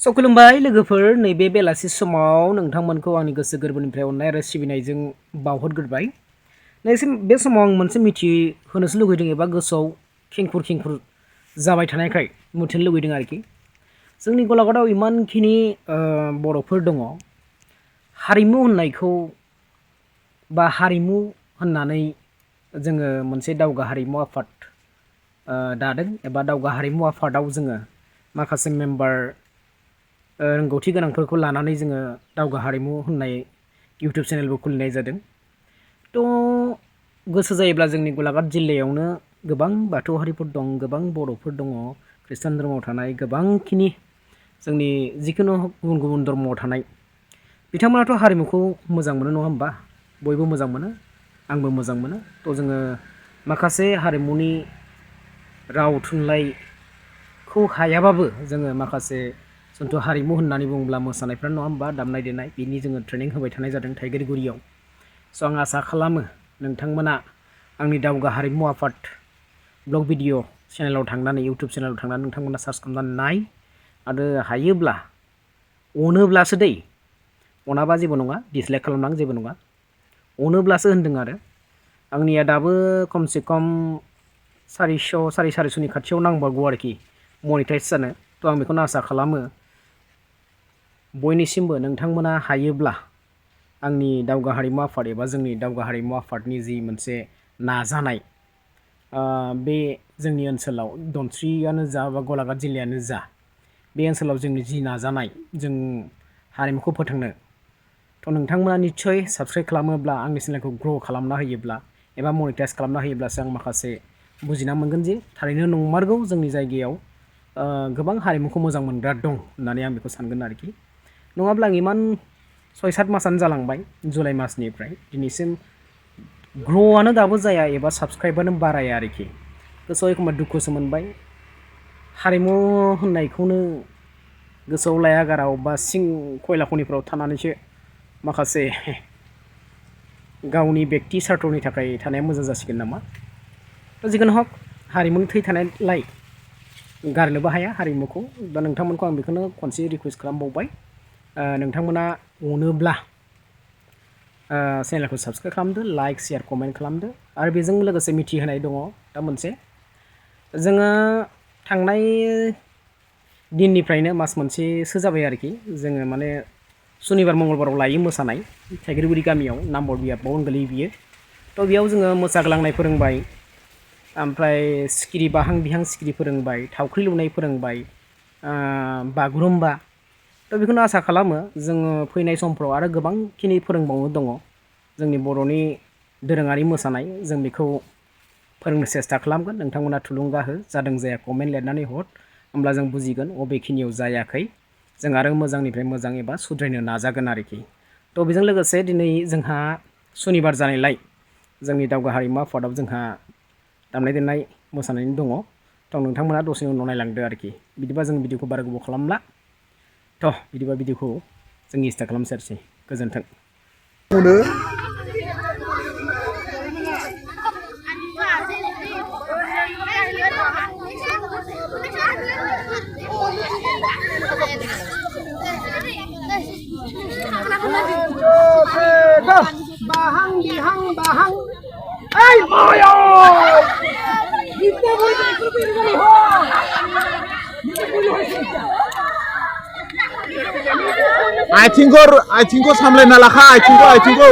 खुलुमबाय लोगोफोर नैबे बेलासि समाव नोंथांमोनखौ आंनि गोसो गोरबोनिफ्राय अननाय आरो सिबिनायजों बावहरग्रोबाय। बे समाव आं मोनसे मिथिहोनोसो लुगैदों एबा गोसोआव खेंखुर जाबाय थानायखाय मिथिनो लुगैदों आरोखि। जोंनि गलाघाटआव इमानखिनि बर'फोर दङ। हारिमु होननायखौ बा हारिमु होननानै जोङो मोनसे दावगा हारिमु आफाद दादों एबा दावगा हारिमु आफादाव जोङो माखासे मेम्बार रोंगौथि गोनांफोरखौ लानानै जोङो दावगा हारिमु होननाय इउटुब चेनेलबो खुलिनाय जादों। गोसो जायोब्ला जोंनि गलाघाट जिल्लायावनो गोबां बाथौआरिफोर दं, गोबां बर'फोर दङ, खृष्टान धर्मआव थानाय गोबांखिनि जोंनि जिखुनु गुबुन गुबुन धर्मआव थानाय बिथांमोनाथ' हारिमुखौ मोजां मोनो नङा होमबा? बयबो मोजां मोनो, आंबो मोजां मोनो। जोङो माखासे हारिमुनि राव थुनलाइखौ हायाबाबो जोङो माखासे जोंथ' हारिमु होननानै बुङोब्ला मोसानायफ्रा नङा होमबा, दामनाय देनाय, बिनि जोङो ट्रेनिं होबाय थानाय जादों थाइगेरगुरियाव। आं आसा खालामो नोंथांमोना आंनि दावगा हारिमु आफाद ब्लग भिडिअ चेनेलाव थांनानै इउटुब चेनेलाव थांनानै नोंथांमोना सार्च खालामनानै नाय आरो हायोब्ला अनोब्लासो दै, अनाबा जेबो नङा, डिसलाइक खालामनांगौ जेबो नङा, अनोब्लासो होनदों आरो। आंनिया दाबो खमसे खम 400 साराय 450नि खाथियाव नांबावगौ आरोखि मनिटाइज जानो। आं बेखौनो आसा खालामो बयनिसिमबो नोंथांमोना हायोब्ला आंनि दावगा हारिमु आफाद एबा जोंनि दावगा हारिमु आफादनि जि मोनसे नाजानाय, बे जोंनि ओनसोलाव धनस्रियानो जा बा गलाघाट जिल्लायानो जा, बे ओनसोलाव जोंनि जि नाजानाय जों हारिमुखौ फोथांनो, नोंथांमोना निस्सय साबस्क्राइब खालामोब्ला, आंनि चेनेलखौ ग्र' खालामना होयोब्ला एबा मनिटाइज खालामना होयोब्लासो आं माखासे बुजिना मोनगोन जे थारैनो नंमारगौ जोंनि जायगायाव गोबां हारिमुखौ मोजां मोनग्रा दं होननानै आं बेखौ सानगोन आरोखि। नङाब्ला आं इमान 6-7 मासानो जालांबाय, जुलाइ मासनिफ्राय दिनैसिम ग्र'आनो दाबो जाया एबा साबस्क्राइबानो बाराया आरोखि। गोसोआव एखमबा दुखुसो मोनबाय। हारिमु होननायखौनो गोसोआव लाया गारा अबेबा सिं खयला खनिफ्राव थानानैसो माखासे गावनि बेक्ति सार्थनि थाखाय थानाया मोजां जासिगोन नामा। जिखुनु हक हारिमुनि थै थानायलाय गारनोबो हाया हारिमुखौ। नोंथांमोनखौ आं बेखौनो खनसे रिकुवेस्ट खालामबावबाय, नोंथांमोना अनोब्ला चेनेलखौ साबस्क्राइब खालामदो, लाइक शेयार कमेन्ट खालामदो। आरो बेजों लोगोसे मिथिहोनाय दङ दा मोनसे, जोङो थांनाय दिननिफ्रायनो मास मोनसेसो जाबाय आरोखि, जोङो माने सुनिबार मंगलबाराव लायो मोसानाय थाइगेरगुरि गामियाव, नाम्बर बियाबावनो गोलैयो बियो। बेयाव जोङो मोसाग्लांनाय फोरोंबाय, ओमफ्राय सिखिरि बाहां बिहां सिखिरि फोरोंबाय, थावख्रि लुनाय फोरोंबाय, बागुरुम्बा। बेखौनो आसा खालामो जोङो फैनाय समफ्राव आरो गोबांखिनि फोरोंबावनो दङ जोंनि बर'नि दोरोङारि मोसानाय। जों बेखौ फोरोंनो सेस्था खालामगोन। नोंथांमोना थुलुंगा हो, जादों जाया कमेन्ट लिरनानै हर, होमब्ला जों बुजिगोन अबेखिनियाव जायाखै। जों आरो मोजांनिफ्राय मोजां एबा सुद्रायनो नाजागोन आरोखि। बेजों लोगोसे दिनै जोंहा सुनिबार जानायलाय जोंनि दावगा हारिमु आफादाव जोंहा दामनाय देनाय मोसानायनि दङ। नोंथांमोना दसे उनाव नायलांदो आरोखि। बिदिबा जों भिडिअखौ बारा गोबाव खालामला। बिदिबा भिडिअखौ जों स्टार्ट खालामसै। गोजोन्थों। Bahang bihang bahang, ay boyo! Kita boleh ikut ini ho. आथिंखौ सामलायना लाखा, आथिंखौ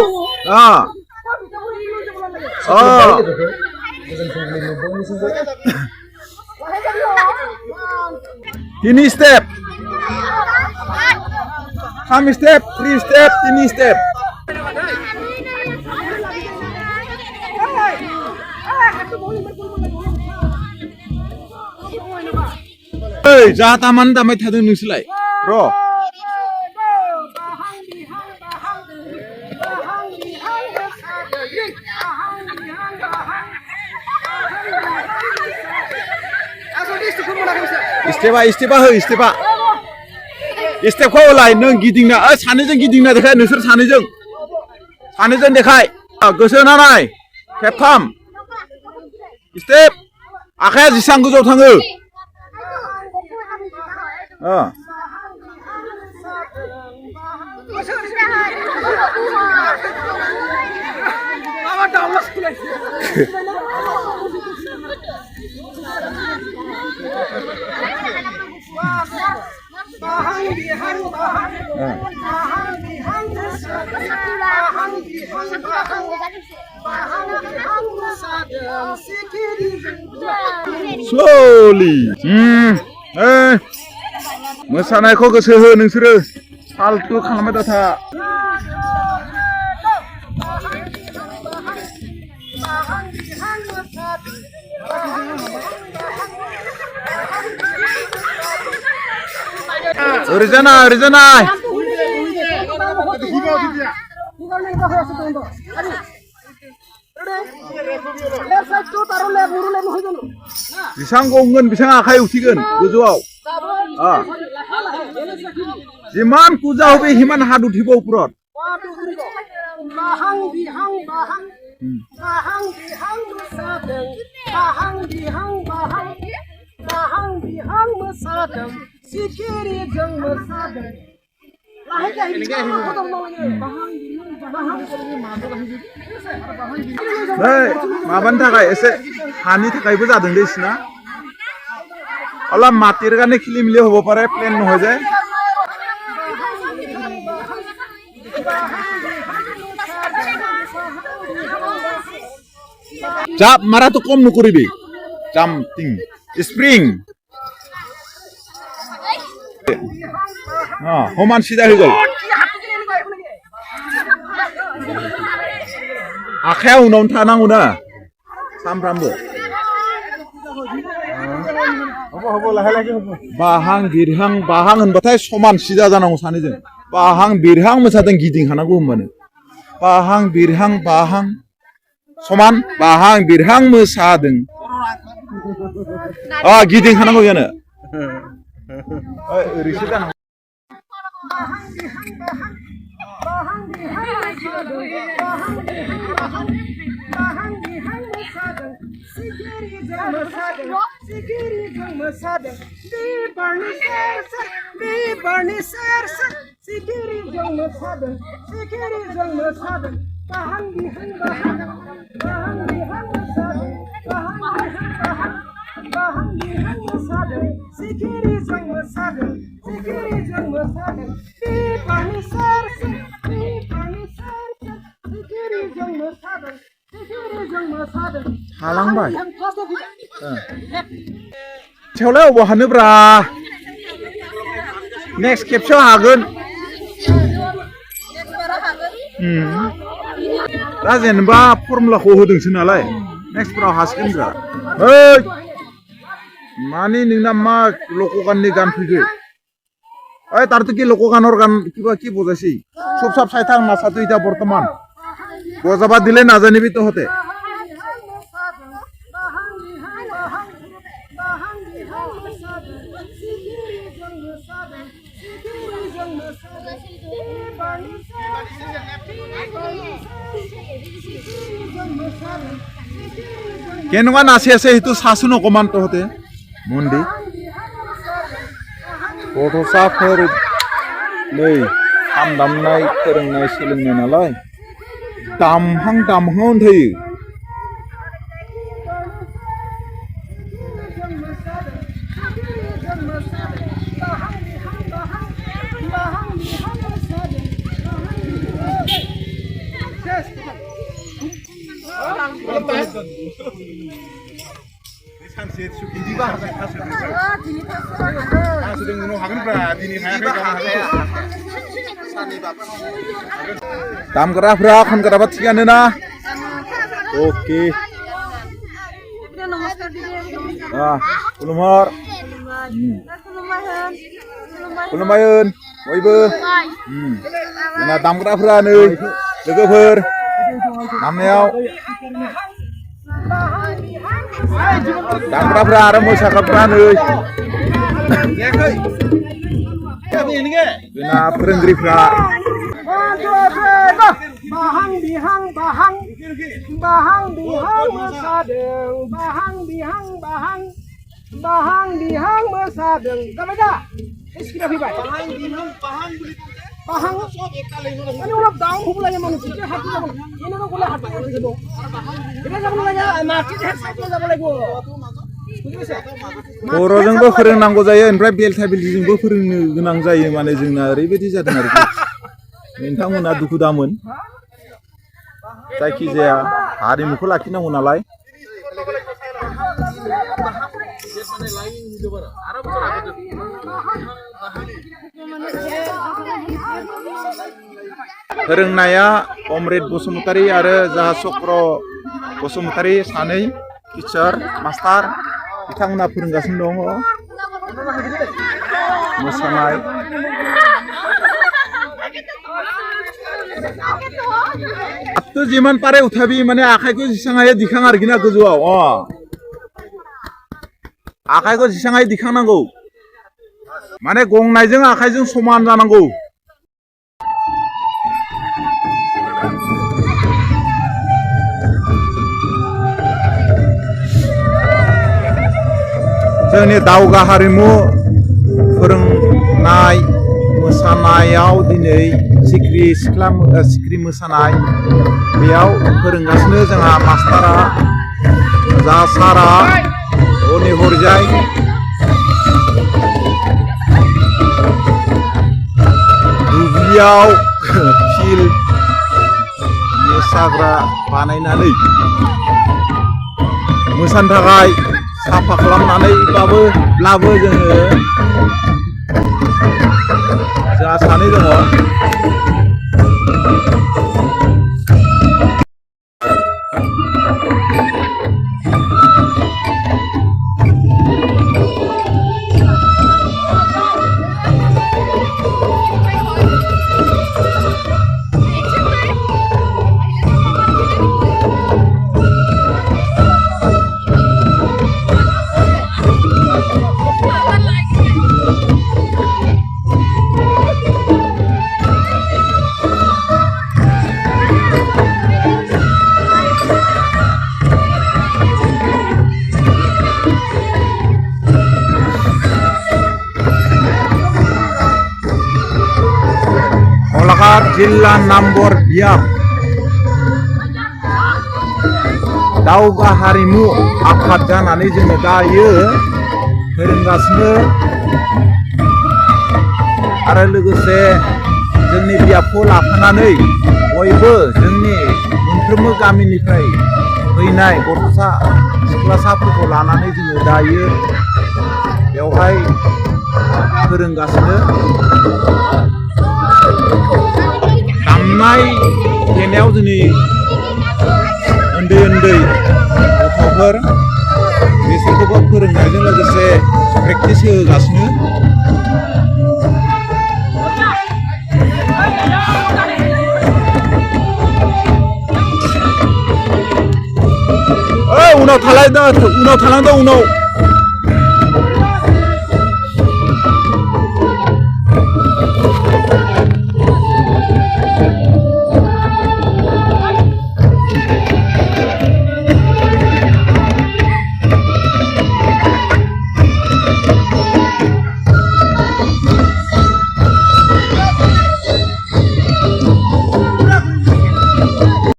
Tini step, 3 step, 3 step. Jahat aman damai thadung nungsilai. Bro. Istipa. Istepखौ लाय नों गिदिंना सानैजों गिदिंना देखाय, नोंसोर सानैजों देखाय। गोसो होनानै खेबथाम स्टेप, आखाया जेसां गोजौआव थाङो। Mama Daoga sekolah. Bahang bihang bahang bahang bihang bahang bihang bahang bihang sadang sikiri. Slowly. मोसानायखौ गोसो हो नोंसोरो फालतु खालामबाय दाथा ओरैजानाय बिसां गंगोन बिसां आखाइ उथिगोन गोजौआव जिमान कुजा होबे हिमान हात उठिब ओपरत bahang bihang bahang bahang bihang mesadeng bahang bihang bahang bahang bihang mesadeng sikiri jeng mesadeng lahir dari kotor nolnya bahang bihang bahang hey माबानि थाखाय एसे हानि थाखायबो जादों दे सिना अला माटिर गाने खिलिमिलि होबो पारे प्लेन न हो जाय Jap marah tu kom nukuri bi, jumping, spring. Homan sida higal. Akhirnya unon tanang una, samrambo. Bahang birhang bahang henbatai soman sida janang usani jeng. Bahang birhang mesadeng giding hanagu humane. Bahang birhang bahang. Soman bahang birhang mesadeng. Giding hanango yana. Risida nang. bahang bihang bahang bihang mesadeng sikiri jeng mesadeng di barni serser sikiri jeng mesadeng bahang bihang bahang bihang mesadeng bahang bihang mesadeng sikiri jeng mesadeng di barni serser sikiri jeng mesadeng Halangbaय. Thewलाय अबाव हानोब्रा next खेबसेयाव हागोन दा जेनेबा फर्मुलाखौ होदोंसो नालाय नेक्स्टफोराव हासिगोन ब्रा ओइ मानि नोंना मा लकगाननि गान फैगो ओइ तारतो कि लकगानर गान किबा कि बजासै सब सब साइथां नासातो इटा बर्तमान बजाबा दिले नाजानिबि तो हते केनवा नासेसे हितु सासुनो कमान्ट होते मुंडी गथ'साफोर नै खाम दामनाय फोरोंनाय सोलोंनाय नालाय दामहां थायो दामग्राफ्रा खनग्राफ्रा थिगानो ना ओके खुलुमहर खुलुमबायन बयबो जोंना दामग्राफ्रा नै लोगोफोर दामनायाव दामग्राफ्रा आरो मोसाग्राफ्रा नै जोंना फोरोंगिरिफ्रा bahang bihang bahang bahang bihang mesadeng bahang bihang bahang bahang bihang mesadeng kamu dah? Iskira fibai. bahang ini udah daun hubungan yang manusia hati zaman ini kan boleh hati orang itu kita zaman lagi mati deh satu zaman lagi बर'जोंबो फोरोंनांगौ जायो ओमफ्राय बेलथाबिलिजोंबो फोरोंनो गोनां जायो माने जोंना ओरैबायदि जादों आरोखि नोंथांमोना दुखु दामोन जायखिजाया हारिमुखौ लाखिनांगौ नालाय फोरोंनाया अमृत बसुमतारी आरो जाहा चक्र बसुमतारी सानै टिचार मास्टार बिथांमोना फोरोंगासिनो दङ मोसानाय तो जिमान पारे उठाबि माने आखाइखौ जेसां हायो दिखां आरोखि ना गोजौआव आखाइखौ जेसां हायो दिखांनांगौ माने गंनायजों आखाइजों समान जानांगौ जोंनि दावगा हारिमु फोरोंनाय मोसानायाव दिनै सिख्रि मोसानाय बेयाव फोरोंगासिनो जोंहा मास्टारा जा सारा हनै हरजाय दुब्लियाव फिल्ड मोसाग्रा बानायनानै मोसानो थाखाय साफा खालामनानैब्लाबो जोङो जोंहा सानै दङ Golaghat जिल्ला नम्बर बियाब दावगा हारिमु आफाद जानानै जोङो दायो फोरोंगासिनो आरो लोगोसे जोंनि बियाबखौ लाफानानै बयबो जोंनि मोनफ्रोमबो गामिनिफ्राय फैनाय गथ'सा सिख्लासाफोरखौ लानानै जोङो दायो बेवहाय फोरोंगासिनो दामनाय देनायाव जोंनि उन्दै गथ'फोर बिसोरखौबो फोरोंनायजों लोगोसे प्रेक्टिस होगासिनो उनाव थालांदो